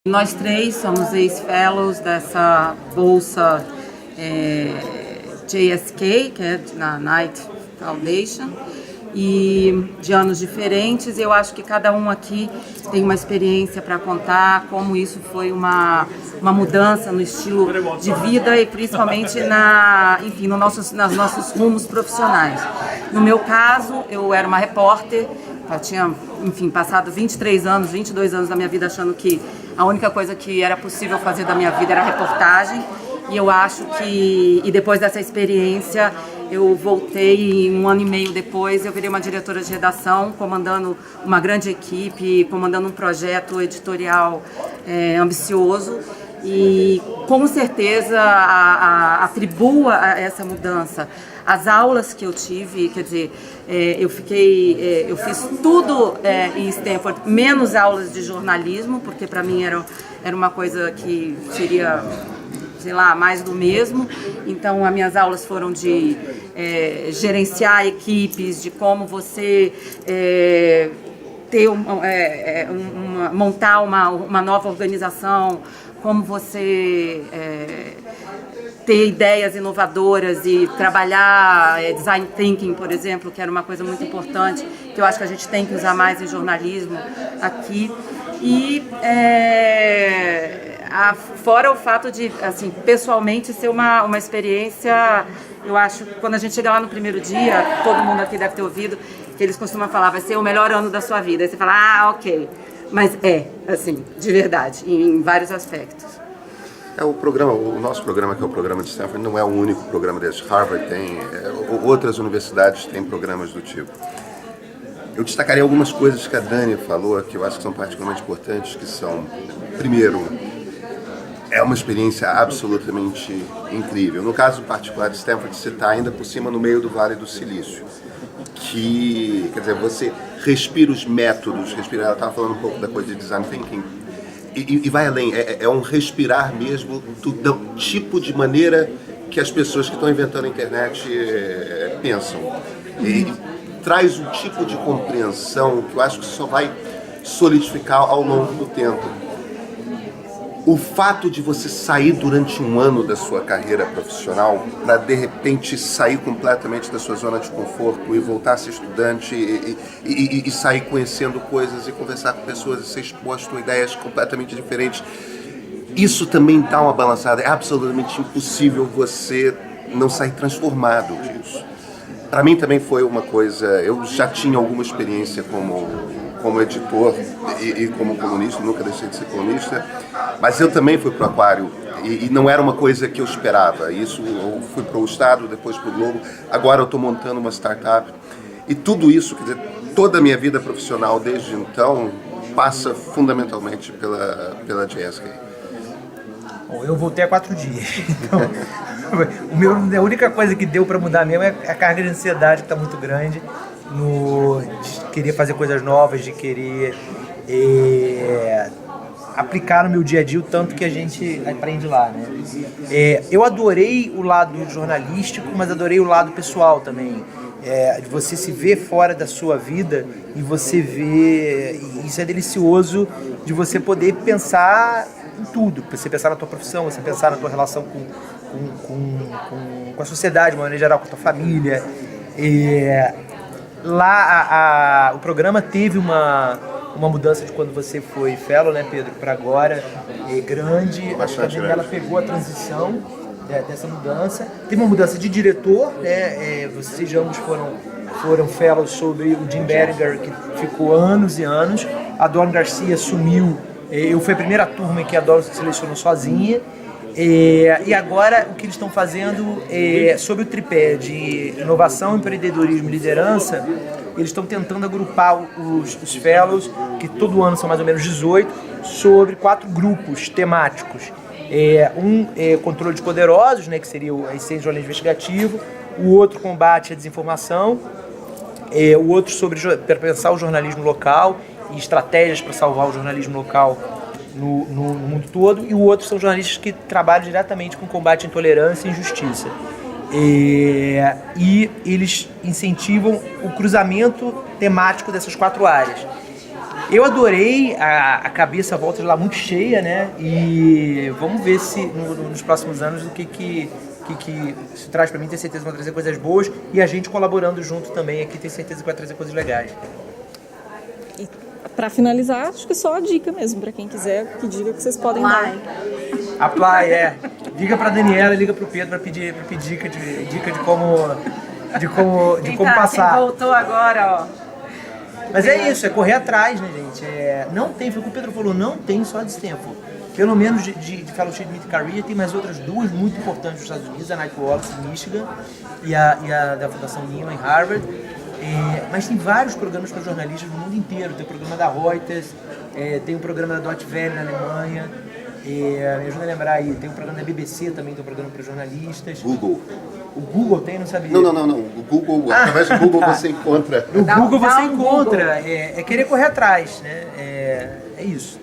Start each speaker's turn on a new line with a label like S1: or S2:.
S1: Nós três somos ex-fellows dessa bolsa JSK, que é na Knight Foundation, e de anos diferentes. Eu acho que cada um aqui tem uma experiência para contar, como isso foi uma mudança no estilo de vida e principalmente nos nossos rumos profissionais. No meu caso, eu era uma repórter, eu tinha, passado 22 anos da minha vida achando que a única coisa que era possível fazer da minha vida era reportagem. E eu acho que, depois dessa experiência, eu voltei, 1 ano e meio depois, eu virei uma diretora de redação, comandando uma grande equipe, comandando um projeto editorial ambicioso. E com certeza atribuo a essa mudança as aulas que eu tive, quer dizer, eu fiz tudo em Stanford, menos aulas de jornalismo, porque para mim era uma coisa que seria, sei lá, mais do mesmo. Então, as minhas aulas foram de gerenciar equipes, de como você montar uma nova organização, como você ter ideias inovadoras e trabalhar design thinking, por exemplo, que era uma coisa muito importante, que eu acho que a gente tem que usar mais em jornalismo aqui. E fora o fato de, assim, pessoalmente ser uma experiência, eu acho, quando a gente chega lá no primeiro dia, todo mundo aqui deve ter ouvido, que eles costumam falar, vai ser o melhor ano da sua vida. Aí você fala, ok. Mas assim, de verdade, em vários aspectos.
S2: O nosso programa, que é o programa de Stanford, não é o único programa desse. Harvard tem, outras universidades têm programas do tipo. Eu destacaria algumas coisas que a Dani falou, que eu acho que são particularmente importantes, que são, primeiro, é uma experiência absolutamente incrível. No caso particular de Stanford, você está ainda por cima no meio do Vale do Silício, que, quer dizer, você respira os métodos, ela estava falando um pouco da coisa de design thinking, e vai além, é um respirar mesmo do tipo de maneira que as pessoas que estão inventando a internet pensam. E traz um tipo de compreensão que eu acho que só vai solidificar ao longo do tempo. O fato de você sair durante 1 ano da sua carreira profissional para, de repente, sair completamente da sua zona de conforto e voltar a ser estudante e sair conhecendo coisas e conversar com pessoas e ser exposto a ideias completamente diferentes, isso também dá uma balançada. É absolutamente impossível você não sair transformado disso. Para mim também foi uma coisa, eu já tinha alguma experiência como editor e como colunista, nunca deixei de ser colunista, mas eu também fui para o Aquário e não era uma coisa que eu esperava. Isso, eu fui para o Estado, depois para o Globo, agora eu estou montando uma startup e tudo isso, quer dizer, toda a minha vida profissional desde então passa fundamentalmente pela JSK.
S3: Bom, eu voltei há 4 dias, então a única coisa que deu para mudar mesmo é a carga de ansiedade, que está muito grande, de querer fazer coisas novas, de querer aplicar no meu dia a dia o tanto que a gente aprende lá, né? Eu adorei o lado jornalístico, mas adorei o lado pessoal também. De você se ver fora da sua vida e você ver, isso é delicioso, de você poder pensar em tudo, você pensar na tua profissão, você pensar na tua relação com a sociedade, de uma maneira geral, com a tua família. Lá o programa teve uma mudança de quando você foi fellow, né, Pedro, para agora, grande.
S2: Bastante
S3: também ela pegou a transição dessa mudança. Teve uma mudança de diretor, né, vocês ambos foram fellows sobre o Jim Beringer, que ficou anos e anos. A Dawn Garcia assumiu, eu fui a primeira turma em que a Dawn se selecionou sozinha. E agora o que eles estão fazendo sobre o tripé de inovação, empreendedorismo e liderança, eles estão tentando agrupar os fellows, que todo ano são mais ou menos 18, sobre 4 grupos temáticos. Um é controle de poderosos, né, que seria a essência do jornalismo investigativo, o outro combate à desinformação, o outro para pensar o jornalismo local e estratégias para salvar o jornalismo local no mundo todo, e o outro são jornalistas que trabalham diretamente com combate à intolerância e injustiça. E eles incentivam o cruzamento temático dessas 4 áreas. Eu adorei, a cabeça volta de lá muito cheia, né? E vamos ver se nos próximos anos o que se traz pra mim, tenho certeza que vai trazer coisas boas e a gente colaborando junto também aqui, tenho certeza que vai trazer coisas legais.
S4: E para finalizar, acho que só a dica mesmo, para quem quiser, que dica que vocês podem dar.
S3: Apply, Liga pra Daniela, liga pro Pedro pra pedir dica de como passar.
S1: Quem voltou agora, ó.
S3: Mas é isso, é correr atrás, né, gente? Não tem, foi o que o Pedro falou, não tem só de Stanford. Pelo menos de Fellowship Mid-Career, tem mais outras duas muito importantes nos Estados Unidos, a Nightwalks em Michigan e a da Fundação Newman em Harvard. Mas tem vários programas para jornalistas no mundo inteiro. Tem o programa da Reuters, tem o programa da Deutsche Welle na Alemanha, me ajuda a lembrar aí, tem o programa da BBC também, tem um programa para jornalistas.
S2: Google.
S3: O Google tem, não sabia?
S2: Não. O Google, através do Google você encontra.
S3: No Google você
S1: dá um
S3: encontra. É querer correr atrás, né? É isso.